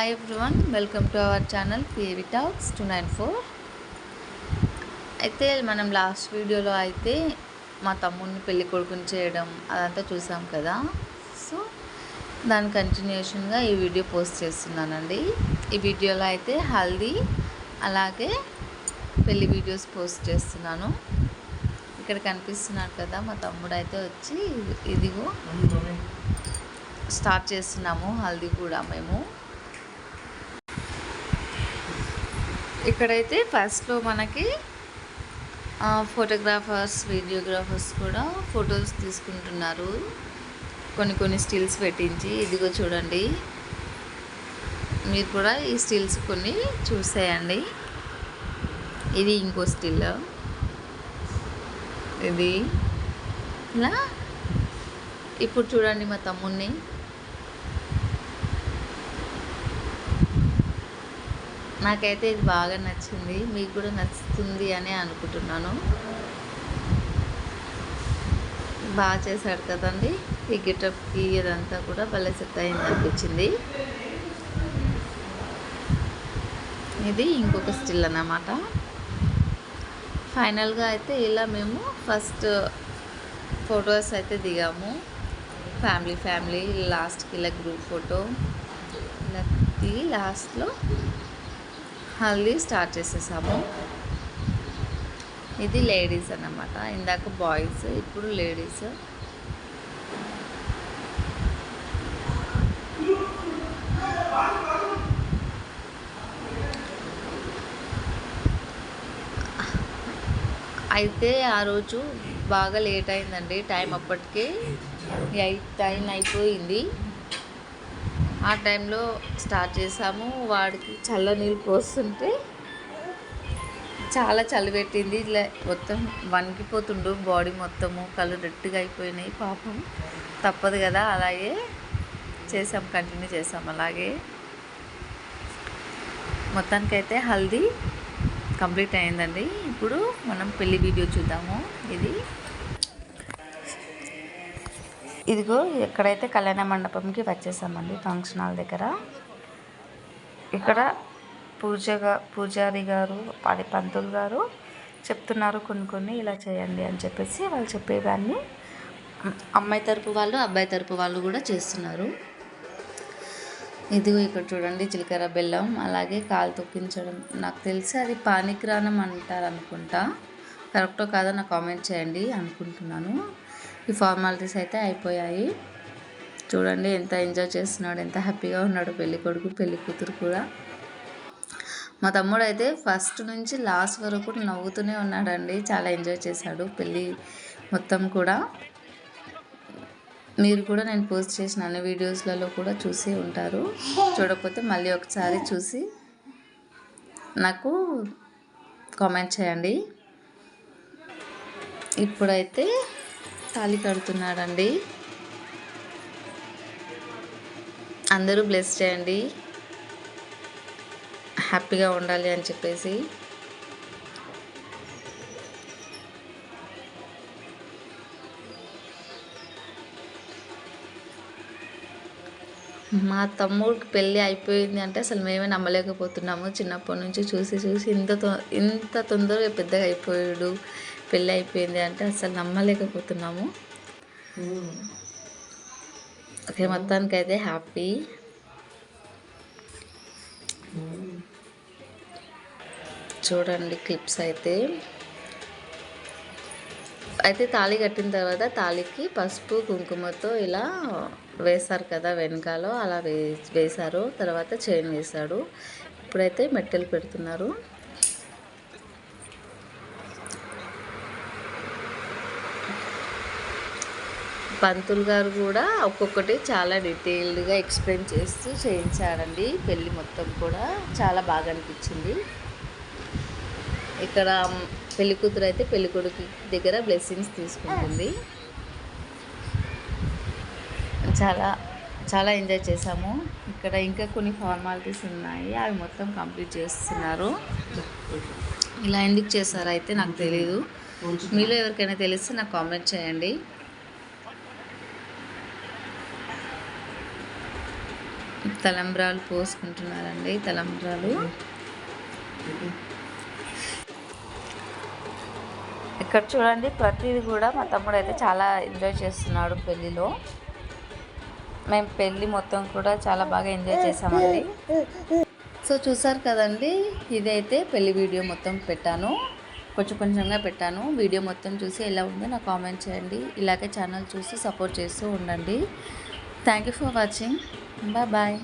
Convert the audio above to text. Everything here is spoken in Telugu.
Hi everyone, welcome to our channel పిఏవి talks 294. అయితే మనం లాస్ట్ వీడియోలో అయితే మా తమ్ముడిని పెళ్లి కొడుకుని చేయడం అదంతా చూసాం కదా. సో దాని కంటిన్యూషన్గా ఈ వీడియో పోస్ట్ చేస్తున్నానండి. ఈ వీడియోలో అయితే హల్దీ అలాగే పెళ్లి వీడియోస్ పోస్ట్ చేస్తున్నాను. ఇక్కడ కనిపిస్తున్నాడు కదా మా తమ్ముడు అయితే వచ్చి ఇదిగో స్టార్ట్ చేస్తున్నాము హల్దీ కూడా. మేము ఇక్కడైతే ఫస్ట్లో మనకి ఫోటోగ్రాఫర్స్ వీడియోగ్రాఫర్స్ కూడా ఫొటోస్ తీసుకుంటున్నారు, కొన్ని స్టిల్స్ పెట్టించి. ఇదిగో చూడండి, మీరు కూడా ఈ స్టిల్స్ కొన్ని చూసేయండి. ఇది ఇంకో స్టిల్, ఇది ఇలా. ఇప్పుడు చూడండి మా తమ్ముడిని. నాకైతే ఇది బాగా నచ్చింది, మీకు కూడా నచ్చుతుంది అని అనుకుంటున్నాను. బాగా చేశాడు కదండి. ఈ గెటప్కి ఇదంతా కూడా భలే సెట్ అయింది అనిపించింది. ఇది ఇంకొక స్టిల్ అన్నమాట. ఫైనల్గా అయితే ఇలా మేము ఫస్ట్ ఫొటోస్ అయితే దిగాము, ఫ్యామిలీ. లాస్ట్కి ఇలా గ్రూప్ ఫోటో ఇలా దిగి లాస్ట్లో హల్దీ స్టార్ట్ చేసేసాము. ఇది లేడీస్ అన్నమాట, ఇందాక బాయ్స్, ఇప్పుడు లేడీస్. అయితే ఆ రోజు బాగా లేట్ అయిందండి. టైం అప్పటికే 8 అయిపోయింది. ఆ టైంలో స్టార్ట్ చేసాము. వాడికి చల్ల నీళ్ళు పోస్తుంటే చాలా చలి పెట్టింది. ఇట్లా మొత్తం వణికిపోతుండు బాడీ మొత్తము, కళ్ళు రెడ్గా అయిపోయినాయి. పాపం తప్పదు కదా, అలాగే కంటిన్యూ చేసాం. అలాగే మొత్తానికైతే హల్దీ కంప్లీట్ అయిందండి. ఇప్పుడు మనం పెళ్లి వీడియో చూద్దాము. ఇదిగో ఎక్కడైతే కళ్యాణ మండపంకి వచ్చేసామండి, ఫంక్షన్ హాల్ దగ్గర. ఇక్కడ పూజారి గారు, పంతులు గారు చెప్తున్నారు కొన్ని ఇలా చేయండి అని చెప్పేసి. వాళ్ళు చెప్పేదాన్ని అమ్మాయి తరపు వాళ్ళు, అబ్బాయి తరపు వాళ్ళు కూడా చేస్తున్నారు. ఇదిగో ఇక్కడ చూడండి, జీలకర్ర బెల్లం అలాగే కాలు తొక్కించడం. నాకు తెలిసి అది పానిగ్రానం అంటారు అనుకుంటా, కరెక్టో కాదో నాకు కామెంట్ చేయండి అనుకుంటున్నాను. ఈ ఫార్మాలిటీస్ అయితే అయిపోయాయి. చూడండి ఎంత ఎంజాయ్ చేస్తున్నాడు, ఎంత హ్యాపీగా ఉన్నాడు పెళ్లి కొడుకు పెళ్లి కూతురు కూడా. మా తమ్ముడు అయితే ఫస్ట్ నుంచి లాస్ట్ వరకు నవ్వుతూనే ఉన్నాడండి, చాలా ఎంజాయ్ చేశాడు పెళ్ళి మొత్తం కూడా. మీరు కూడా నేను పోస్ట్ చేసిన అన్ని వీడియోస్లలో కూడా చూసి ఉంటారు. చూడకపోతే మళ్ళీ ఒకసారి చూసి నాకు కామెంట్ చేయండి. ఇప్పుడైతే తాళి కడుతున్నాడండి. అందరూ బ్లెస్ చేయండి, హ్యాపీగా ఉండాలి అని చెప్పేసి. మా తమ్ముడికి పెళ్ళి అయిపోయింది అంటే అసలు మేమే నమ్మలేకపోతున్నాము. చిన్నప్పటి నుంచి చూసి ఇంత తొందరగా పెద్దగా అయిపోయాడు, పెళ్ళి అయిపోయింది అంటే అసలు నమ్మలేకపోతున్నాము. ఓకే, మొత్తానికైతే హ్యాపీ. చూడండి క్లిప్స్ అయితే తాళి కట్టిన తర్వాత తాళికి పసుపు కుంకుమతో ఇలా వేశారు కదా వెనకాల, అలా వేశారు. తర్వాత చైన్ వేశాడు. ఇప్పుడైతే మెట్టెలు పెడుతున్నారు. పంతులు గారు కూడా ఒక్కొక్కటి చాలా డీటెయిల్డ్గా ఎక్స్ప్లెయిన్ చేస్తూ చేయించాడండి. పెళ్ళి మొత్తం కూడా చాలా బాగా అనిపించింది. ఇక్కడ పెళ్లి కూతురు అయితే పెళ్లి కొడుకు దగ్గర బ్లెస్సింగ్స్ తీసుకుంటుంది. చాలా ఎంజాయ్ చేసాము. ఇక్కడ ఇంకా కొన్ని ఫార్మాలిటీస్ ఉన్నాయి, అవి మొత్తం కంప్లీట్ చేస్తున్నారు. ఇలా ఎందుకు చేస్తారో అయితే నాకు తెలీదు. మీలో ఎవరికైనా తెలిస్తే నాకు కామెంట్ చేయండి. తలంబ్రాలు పోసుకుంటున్నారండి. తలంబ్రాలు ఇక్కడ చూడండి, ప్రతిదీ కూడా మా తమ్ముడు అయితే చాలా ఎంజాయ్ చేస్తున్నాడు పెళ్ళిలో. మేము పెళ్ళి మొత్తం కూడా చాలా బాగా ఎంజాయ్ చేసామండి. సో చూసారు కదండి, ఇదైతే పెళ్ళి వీడియో మొత్తం పెట్టాను, కొంచెంగా పెట్టాను. వీడియో మొత్తం చూసి ఎలా ఉందో నాకు కామెంట్ చేయండి. ఇలాగే ఛానల్ చూసి సపోర్ట్ చేస్తూ ఉండండి. Thank you for watching. Bye.